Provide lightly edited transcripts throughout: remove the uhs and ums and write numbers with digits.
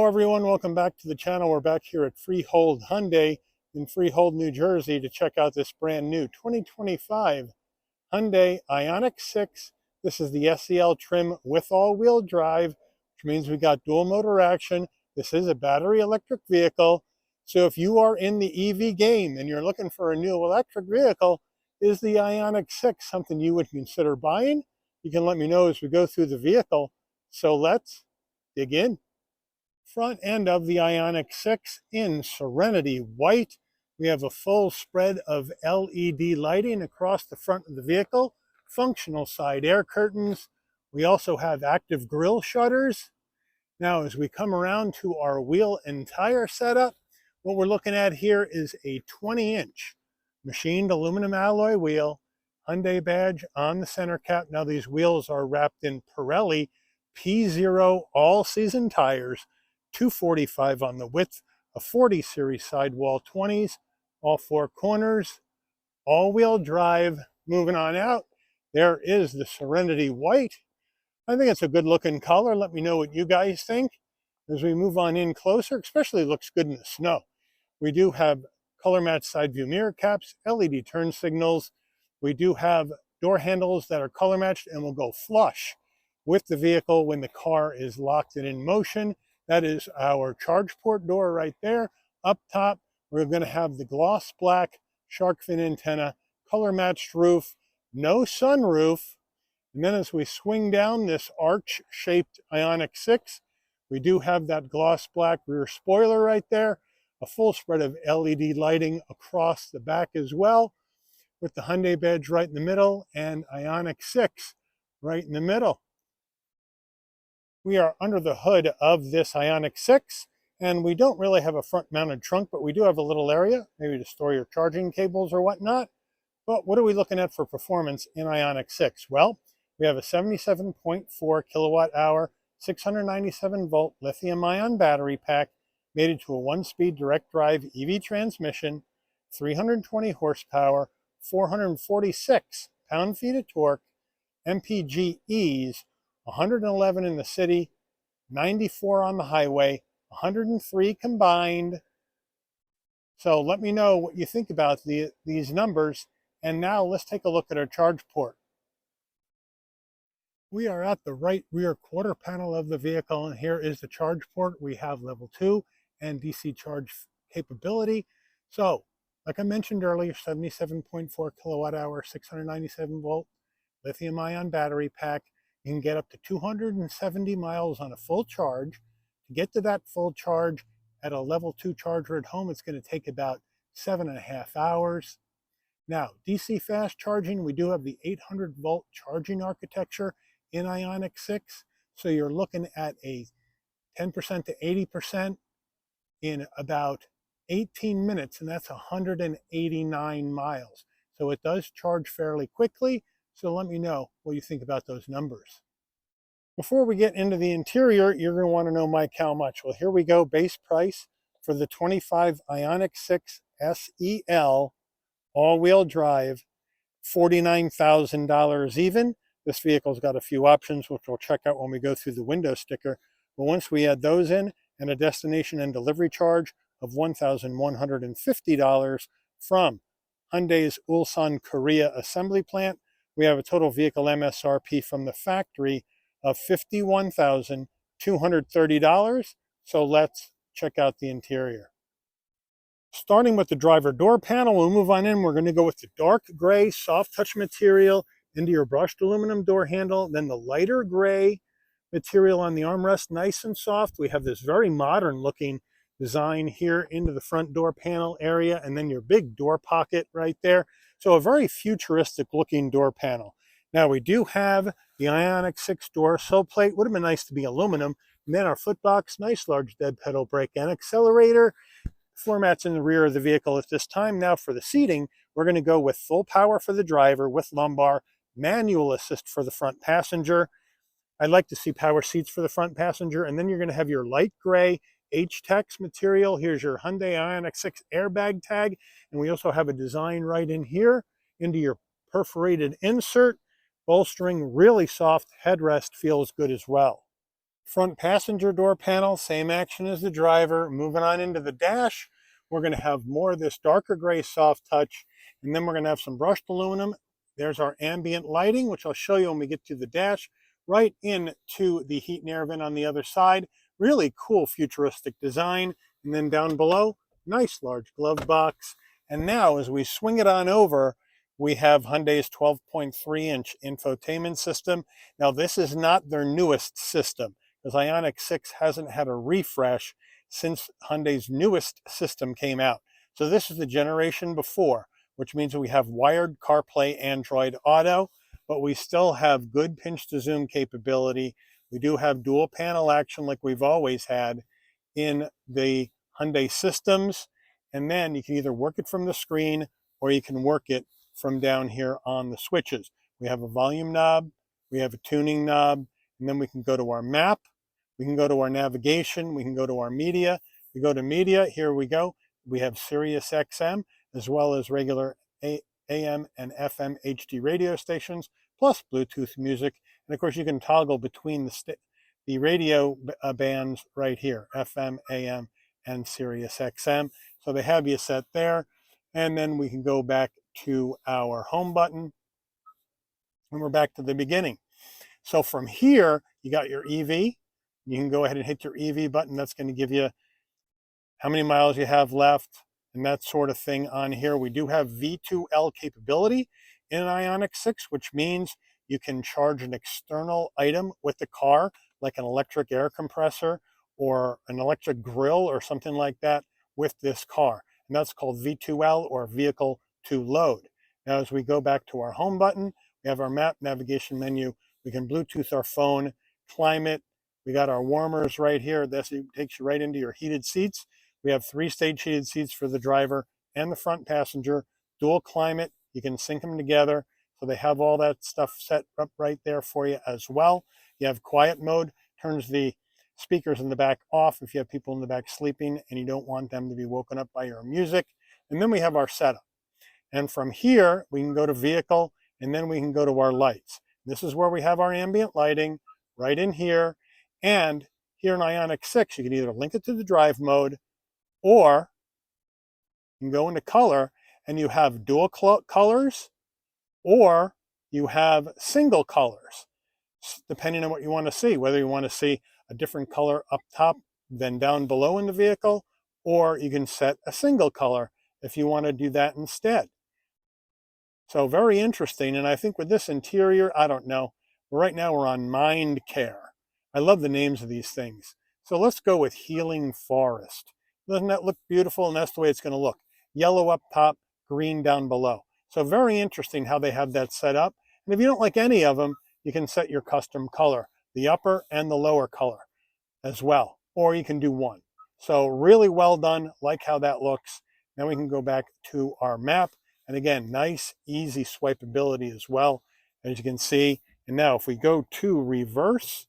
Hello everyone, welcome back to the channel. We're back here at Freehold Hyundai in Freehold, New Jersey to check out this brand new 2025 Hyundai Ioniq 6. This is the SEL trim with all-wheel drive, which means we got dual motor action. This is a battery electric vehicle. So if you are in the EV game and you're looking for a new electric vehicle, is the Ioniq 6 something you would consider buying? You can let me know as we go through the vehicle. So let's dig in. Front end of the Ioniq 6 in Serenity White. We have a full spread of LED lighting across the front of the vehicle, functional side air curtains. We also have active grille shutters. Now, as we come around to our wheel and tire setup, what we're looking at here is a 20-inch machined aluminum alloy wheel, Hyundai badge on the center cap. Now, these wheels are wrapped in Pirelli P0 all-season tires, 245 on the width, a 40 series sidewall 20s, all four corners, all-wheel drive. Moving on out, there is the Serenity White. I think it's a good looking color. Let me know what you guys think. As we move on in closer, especially looks good in the snow. We do have color match side view mirror caps, LED turn signals. We do have door handles that are color matched and will go flush with the vehicle when the car is locked and in motion. That is our charge port door right there. Up top, we're going to have the gloss black shark fin antenna, color matched roof, no sunroof. And then as we swing down this arch-shaped Ioniq 6, we do have that gloss black rear spoiler right there, a full spread of LED lighting across the back as well, with the Hyundai badge right in the middle and Ioniq 6 right in the middle. We are under the hood of this Ioniq 6, and we don't really have a front-mounted trunk, but we do have a little area, maybe to store your charging cables or whatnot. But what are we looking at for performance in Ioniq 6? Well, we have a 77.4 kilowatt hour, 697 volt lithium-ion battery pack, mated to a one-speed direct drive EV transmission, 320 horsepower, 446 pound-feet of torque, MPGs, 111 in the city, 94 on the highway, 103 combined. So let me know what you think about these numbers. And now let's take a look at our charge port. We are at the right rear quarter panel of the vehicle, and here is the charge port. We have level 2 and DC charge capability. So, like I mentioned earlier, 77.4 kilowatt hour, 697 volt lithium-ion battery pack. You can get up to 270 miles on a full charge. To get to that full charge at a level 2 charger at home, it's going to take about 7.5 hours. Now, DC fast charging, we do have the 800 volt charging architecture in Ioniq 6. So you're looking at a 10% to 80% in about 18 minutes, and that's 189 miles. So it does charge fairly quickly. So let me know what you think about those numbers. Before we get into the interior, you're going to want to know, Mike, how much? Well, here we go. Base price for the 25 Ioniq 6 SEL all-wheel drive, $49,000 even. This vehicle's got a few options, which we'll check out when we go through the window sticker. But once we add those in, and a destination and delivery charge of $1,150 from Hyundai's Ulsan, Korea assembly plant, we have a total vehicle MSRP from the factory of $51,230. So let's check out the interior. Starting with the driver door panel, we'll move on in. We're going to go with the dark gray soft touch material into your brushed aluminum door handle, then the lighter gray material on the armrest, nice and soft. We have this very modern looking design here into the front door panel area, and then your big door pocket right there. So a very futuristic looking door panel. Now we do have the Ioniq 6 door sill plate. Would have been nice to be aluminum. And then our footbox, nice large dead pedal brake and accelerator. Floor mats in the rear of the vehicle at this time. Now for the seating, we're going to go with full power for the driver with lumbar, manual assist for the front passenger. I'd like to see power seats for the front passenger. And then you're going to have your light gray H-Tex material. Here's your Hyundai Ioniq 6 airbag tag. And we also have a design right in here into your perforated insert. Bolstering, really soft headrest, feels good as well. Front passenger door panel, same action as the driver. Moving on into the dash, we're going to have more of this darker gray soft touch, and then we're going to have some brushed aluminum. There's our ambient lighting, which I'll show you when we get to the dash, right into the heat and air vent on the other side. Really cool futuristic design. And then down below, nice large glove box. And now as we swing it on over, we have Hyundai's 12.3-inch infotainment system. Now this is not their newest system, because Ioniq 6 hasn't had a refresh since Hyundai's newest system came out. So this is the generation before, which means we have wired CarPlay Android Auto, but we still have good pinch to zoom capability. We do have dual panel action like we've always had in the Hyundai systems. And then you can either work it from the screen or you can work it from down here on the switches. We have a volume knob, we have a tuning knob, and then we can go to our map. We can go to our navigation. We can go to our media. We go to media. Here we go. We have Sirius XM as well as regular AM and FM HD radio stations, plus Bluetooth music. And of course, you can toggle between the radio bands right here, FM, AM, and Sirius XM. So they have you set there. And then we can go back to our home button. And we're back to the beginning. So from here, you got your EV. You can go ahead and hit your EV button. That's going to give you how many miles you have left and that sort of thing on here. We do have V2L capability in an Ioniq 6, which means you can charge an external item with the car, like an electric air compressor or an electric grill or something like that with this car. And that's called V2L, or vehicle to load. Now, as we go back to our home button, we have our map navigation menu. We can Bluetooth our phone, climate. We got our warmers right here. This takes you right into your heated seats. We have 3-stage heated seats for the driver and the front passenger. Dual climate. You can sync them together. So they have all that stuff set up right there for you as well. You have quiet mode. Turns the speakers in the back off if you have people in the back sleeping and you don't want them to be woken up by your music. And then we have our setup. And from here, we can go to vehicle, and then we can go to our lights. This is where we have our ambient lighting right in here. And here in Ioniq 6, you can either link it to the drive mode, or you can go into color and you have dual colors, or you have single colors, depending on what you want to see, whether you want to see a different color up top than down below in the vehicle, or you can set a single color if you want to do that instead. So very interesting. And I think with this interior, I don't know. Right now we're on Mind Care. I love the names of these things. So let's go with Healing Forest. Doesn't that look beautiful? And that's the way it's going to look. Yellow up top, green down below. So very interesting how they have that set up. And if you don't like any of them, you can set your custom color, the upper and the lower color as well. Or you can do one. So really well done. Like how that looks. Now we can go back to our map. And again, nice, easy swipeability as well, as you can see. And now if we go to reverse,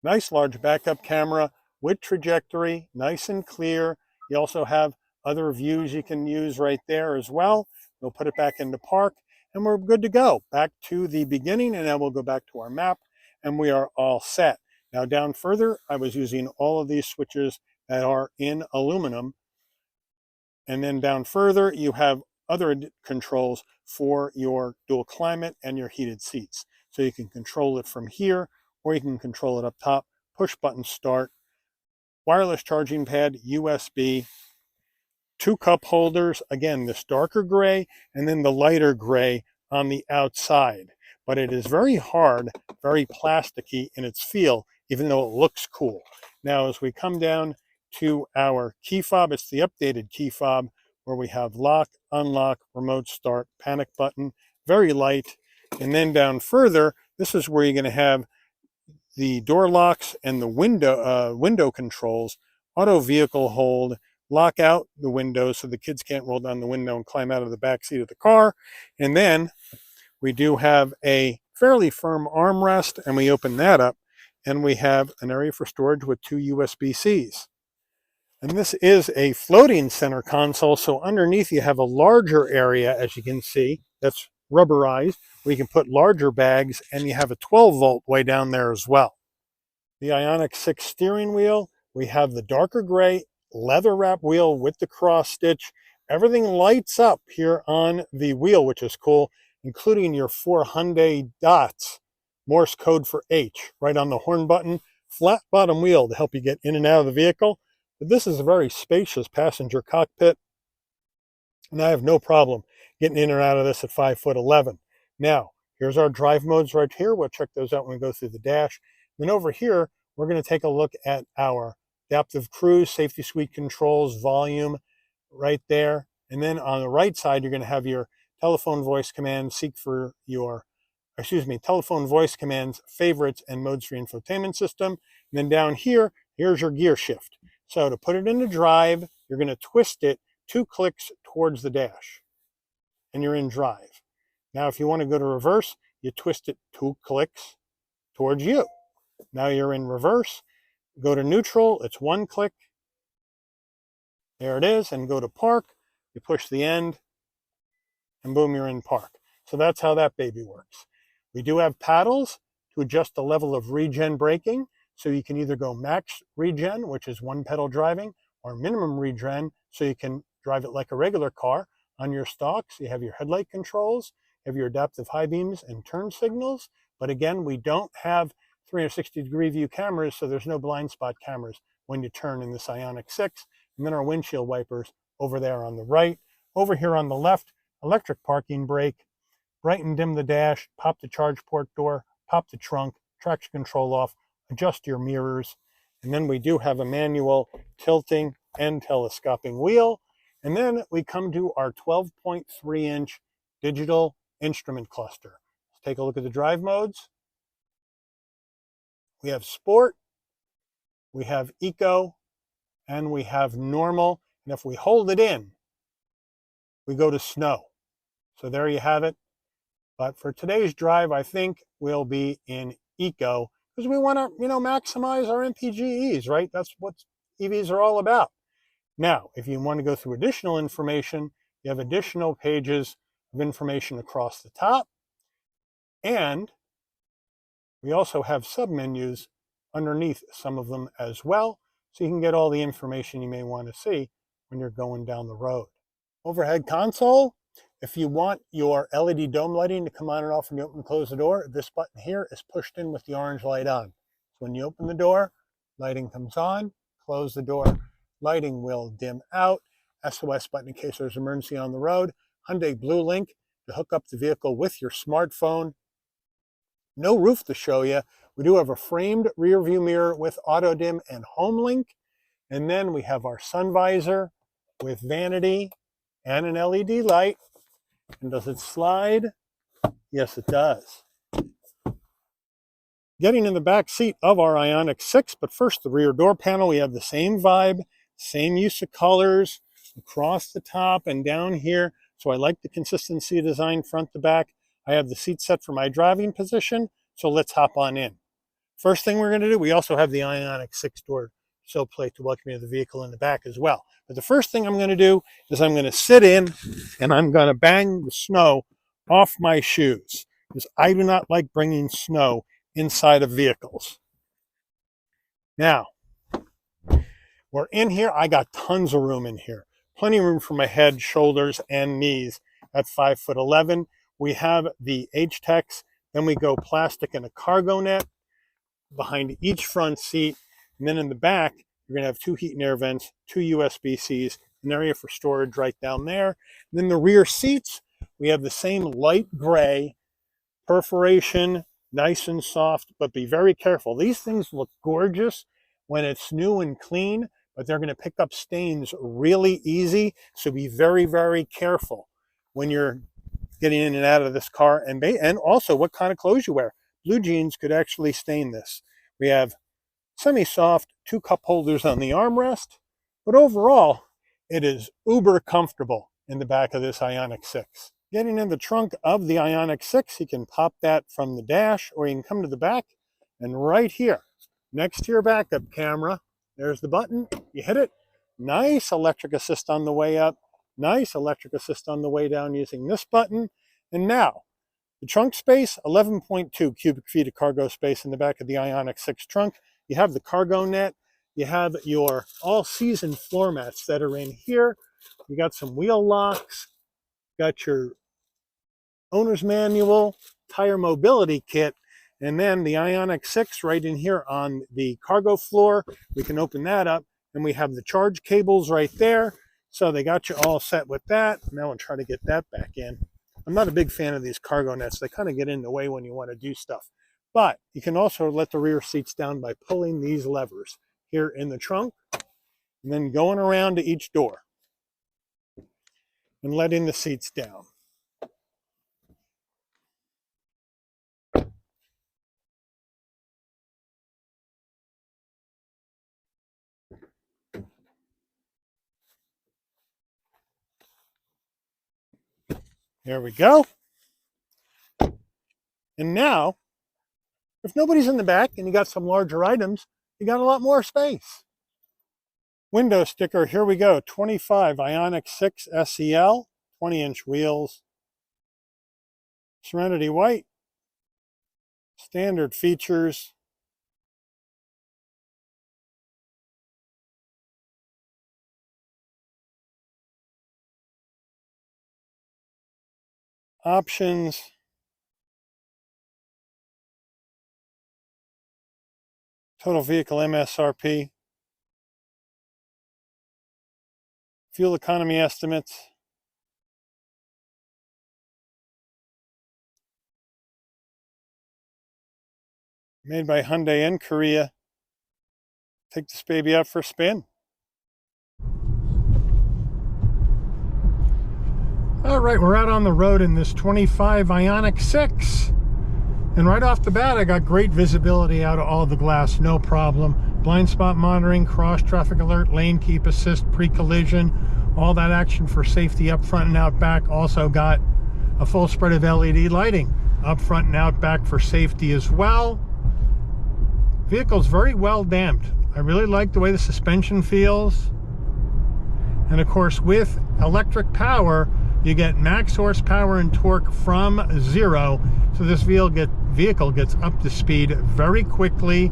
nice large backup camera with trajectory, nice and clear. You also have other views you can use right there as well. We'll put it back into park and we're good to go. Back to the beginning, and then we'll go back to our map and we are all set. Now down further, I was using all of these switches that are in aluminum. And then down further, you have other controls for your dual climate and your heated seats. So you can control it from here, or you can control it up top. Push button start, wireless charging pad, USB, 2 cup holders. Again, this darker gray and then the lighter gray on the outside. But it is very hard, very plasticky in its feel, even though it looks cool. Now, as we come down to our key fob, it's the updated key fob where we have lock, unlock, remote start, panic button, very light. And then down further, this is where you're going to have the door locks and the window controls, auto vehicle hold, lock out the windows so the kids can't roll down the window and climb out of the back seat of the car. And then we do have a fairly firm armrest, and we open that up and we have an area for storage with 2 USB-Cs. And this is a floating center console, so underneath you have a larger area, as you can see, that's rubberized, where you can put larger bags, and you have a 12-volt way down there as well. the Ioniq 6 steering wheel. We have the darker gray leather wrap wheel with the cross stitch. Everything lights up here on the wheel, which is cool, including your 4 Hyundai dots, Morse code for H, right on the horn button. Flat bottom wheel to help you get in and out of the vehicle. But this is a very spacious passenger cockpit, and I have no problem getting in and out of this at 5'11". Now, here's our drive modes right here. We'll check those out when we go through the dash. Then over here, we're going to take a look at our adaptive cruise, safety suite controls, volume right there. And then on the right side, you're going to have your telephone voice command, telephone voice commands, favorites, and modes for infotainment system. And then down here, here's your gear shift. So to put it into drive, you're going to twist it 2 clicks towards the dash, and you're in drive. Now, if you want to go to reverse, you twist it 2 clicks towards you. Now you're in reverse. Go to neutral, it's 1 click. There it is, and go to park. You push the end, and boom, you're in park. So that's how that baby works. We do have paddles to adjust the level of regen braking. So you can either go max regen, which is 1 pedal driving, or minimum regen, so you can drive it like a regular car. On your stalks, you have your headlight controls, you have your adaptive high beams and turn signals. But again, we don't have 360-degree view cameras, so there's no blind spot cameras when you turn in this Ioniq 6. And then our windshield wipers over there on the right. Over here on the left, electric parking brake, bright and dim the dash, pop the charge port door, pop the trunk, traction control off, adjust your mirrors. And then we do have a manual tilting and telescoping wheel. And then we come to our 12.3-inch digital instrument cluster. Let's take a look at the drive modes. We have sport, we have eco, and we have normal. And if we hold it in, we go to snow. So there you have it. But for today's drive, I think we'll be in eco because we want to, maximize our MPGEs, right? That's what EVs are all about. Now, if you want to go through additional information, you have additional pages of information across the top. And we also have submenus underneath some of them as well, so you can get all the information you may want to see when you're going down the road. Overhead console. If you want your LED dome lighting to come on and off when you open and close the door, this button here is pushed in with the orange light on. So when you open the door, lighting comes on, close the door, lighting will dim out. SOS button in case there's an emergency on the road. Hyundai Blue Link to hook up the vehicle with your smartphone. No roof to show you. We do have a framed rear view mirror with auto dim and home link. And then we have our sun visor with vanity and an LED light. And does it slide? Yes, it does. Getting in the back seat of our Ioniq 6, but first the rear door panel, we have the same vibe, same use of colors across the top and down here. So I like the consistency of design front to back. I have the seat set for my driving position, so let's hop on in. First thing we're going to do, we also have the Ioniq 6-door sill plate to welcome you to the vehicle in the back as well. But the first thing I'm going to do is I'm going to sit in and I'm going to bang the snow off my shoes because I do not like bringing snow inside of vehicles. Now, we're in here. I got tons of room in here. Plenty of room for my head, shoulders, and knees at 5'11". We have the H-Tex. Then we go plastic and a cargo net behind each front seat. And then in the back, you're going to have 2 heat and air vents, 2 USB-Cs, an area for storage right down there. And then the rear seats, we have the same light gray perforation, nice and soft, but be very careful. These things look gorgeous when it's new and clean, but they're going to pick up stains really easy. So be very, very careful when you're getting in and out of this car, and also what kind of clothes you wear. Blue jeans could actually stain this. We have semi-soft 2 cup holders on the armrest, but overall, it is uber comfortable in the back of this Ioniq 6. Getting in the trunk of the Ioniq 6, you can pop that from the dash, or you can come to the back, and right here, next to your backup camera, there's the button. You hit it. Nice electric assist on the way up. Nice electric assist on the way down using this button. And now, the trunk space, 11.2 cubic feet of cargo space in the back of the Ioniq 6 trunk. You have the cargo net. You have your all-season floor mats that are in here. You got some wheel locks. Got your owner's manual, tire mobility kit, and then the Ioniq 6 right in here on the cargo floor. We can open that up, and we have the charge cables right there. So they got you all set with that. Now I'll try to get that back in. I'm not a big fan of these cargo nets. They kind of get in the way when you want to do stuff. But you can also let the rear seats down by pulling these levers here in the trunk, and then going around to each door and letting the seats down. There we go. And now, if nobody's in the back and you got some larger items, you got a lot more space. Window sticker, here we go. 25 Ioniq 6 SEL, 20-inch wheels. Serenity white. Standard features. Options. Total vehicle MSRP. Fuel economy estimates. Made by Hyundai in Korea. Take this baby out for a spin. All right, we're out on the road in this 25 Ioniq 6. And right off the bat, I got great visibility out of all the glass, no problem. Blind spot monitoring, cross traffic alert, lane keep assist, pre-collision, all that action for safety up front and out back. Also got a full spread of LED lighting up front and out back for safety as well. Vehicle's very well damped. I really like the way the suspension feels. And of course, with electric power, you get max horsepower and torque from 0. So this vehicle gets up to speed very quickly.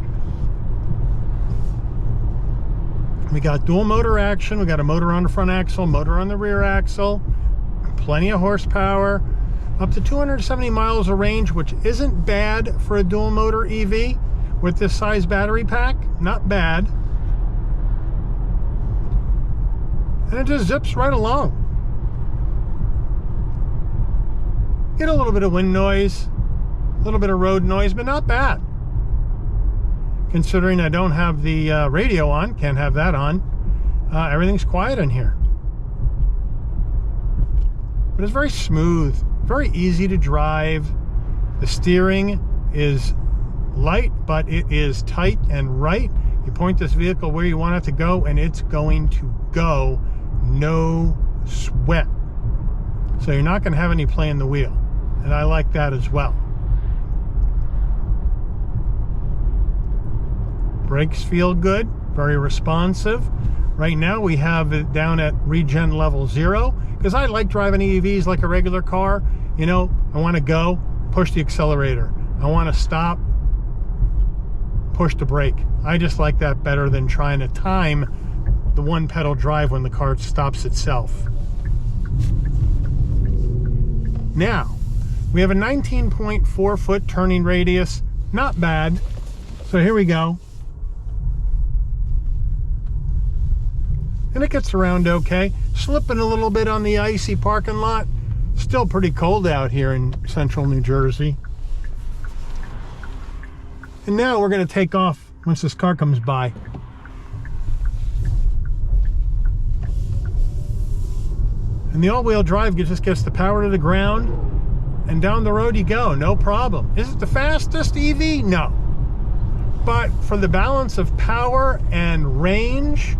We got dual motor action. We got a motor on the front axle, motor on the rear axle, plenty of horsepower, up to 270 miles of range, which isn't bad for a dual motor EV with this size battery pack. Not bad. And it just zips right along. Get a little bit of wind noise, a little bit of road noise, but not bad. Considering I don't have the radio on, can't have that on, everything's quiet in here. But it's very smooth, very easy to drive. The steering is light, but it is tight and right. You point this vehicle where you want it to go, and it's going to go, no sweat. So you're not going to have any play in the wheel. And I like that as well. Brakes feel good, very responsive. Right now we have it down at regen level 0, because I like driving EVs like a regular car. You know, I want to go, push the accelerator. I want to stop, push the brake. I just like that better than trying to time the one pedal drive when the car stops itself. Now, we have a 19.4 foot turning radius, not bad. So here we go. And it gets around okay. Slipping a little bit on the icy parking lot. Still pretty cold out here in central New Jersey. And now we're going to take off once this car comes by. And the all-wheel drive just gets the power to the ground, and down the road you go, no problem. Is it the fastest EV? No. But for the balance of power and range,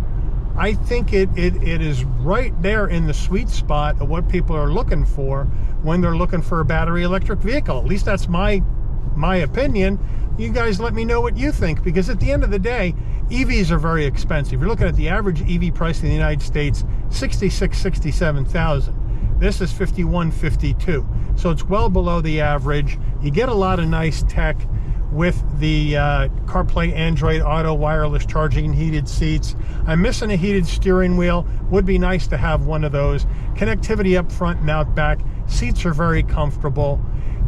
I think it is right there in the sweet spot of what people are looking for when they're looking for a battery electric vehicle. At least that's my opinion. You guys let me know what you think, because at the end of the day, EVs are very expensive. You're looking at the average EV price in the United States, $66,000, $67,000. This is $51,000, $52,000. So it's well below the average. You get a lot of nice tech, with the CarPlay, Android Auto, wireless charging, and heated seats. I'm missing a heated steering wheel. Would be nice to have one of those. Connectivity up front and out back. Seats are very comfortable.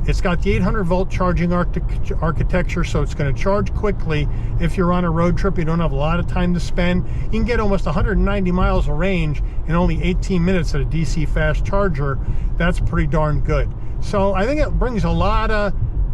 It's got the 800-volt charging architecture, so it's going to charge quickly. If you're on a road trip, you don't have a lot of time to spend. You can get almost 190 miles of range in only 18 minutes at a DC fast charger. That's pretty darn good. So I think it brings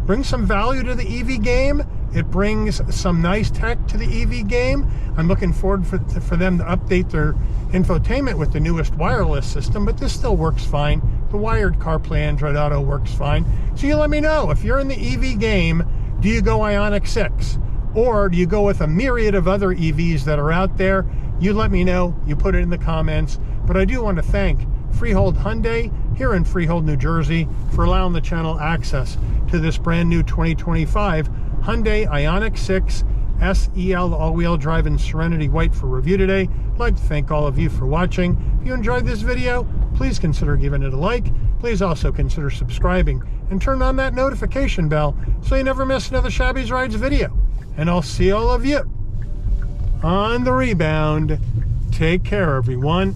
brings some value to the EV game. It brings some nice tech to the EV game. I'm looking forward for them to update their infotainment with the newest wireless system, but this still works fine. The wired CarPlay, Android Auto works fine. So you let me know, if you're in the EV game, do you go Ioniq 6? Or do you go with a myriad of other EVs that are out there? You let me know, you put it in the comments. But I do want to thank Freehold Hyundai here in Freehold, New Jersey, for allowing the channel access to this brand new 2025 Hyundai Ioniq 6 SEL all-wheel drive in Serenity White for review today. I'd like to thank all of you for watching. If you enjoyed this video, please consider giving it a like. Please also consider subscribing and turn on that notification bell so you never miss another Shabby's Rides video. And I'll see all of you on the rebound. Take care, everyone.